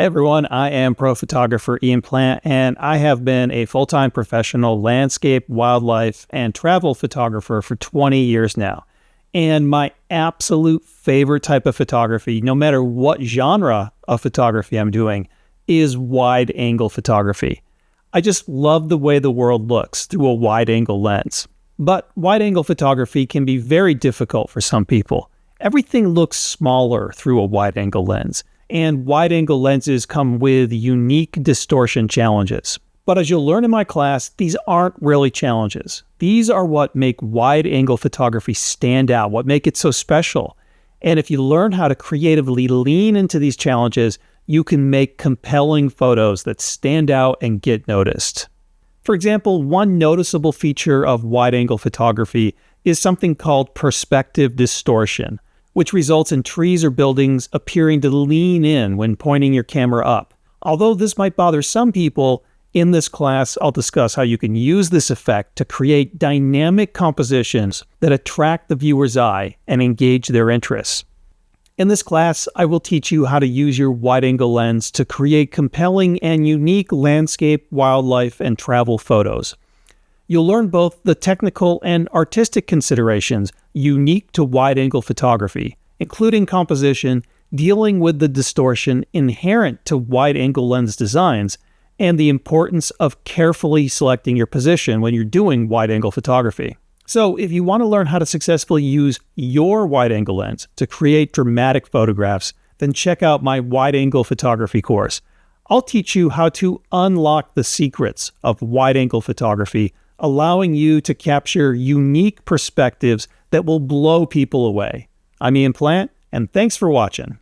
Hey everyone, I am pro photographer Ian Plant, and I have been a full-time professional landscape, wildlife, and travel photographer for 20 years now. And my absolute favorite type of photography, no matter what genre of photography I'm doing, is wide-angle photography. I just love the way the world looks through a wide-angle lens. But wide-angle photography can be very difficult for some people. Everything looks smaller through a wide-angle lens. And wide-angle lenses come with unique distortion challenges. But as you'll learn in my class, these aren't really challenges. These are what make wide-angle photography stand out, what make it so special. And if you learn how to creatively lean into these challenges, you can make compelling photos that stand out and get noticed. For example, one noticeable feature of wide-angle photography is something called perspective distortion, which results in trees or buildings appearing to lean in when pointing your camera up. Although this might bother some people, in this class I'll discuss how you can use this effect to create dynamic compositions that attract the viewer's eye and engage their interests. In this class, I will teach you how to use your wide-angle lens to create compelling and unique landscape, wildlife, and travel photos. You'll learn both the technical and artistic considerations unique to wide-angle photography, including composition, dealing with the distortion inherent to wide-angle lens designs, and the importance of carefully selecting your position when you're doing wide-angle photography. So if you want to learn how to successfully use your wide-angle lens to create dramatic photographs, then check out my wide-angle photography course. I'll teach you how to unlock the secrets of wide-angle photography, allowing you to capture unique perspectives that will blow people away. I'm Ian Plant, and thanks for watching.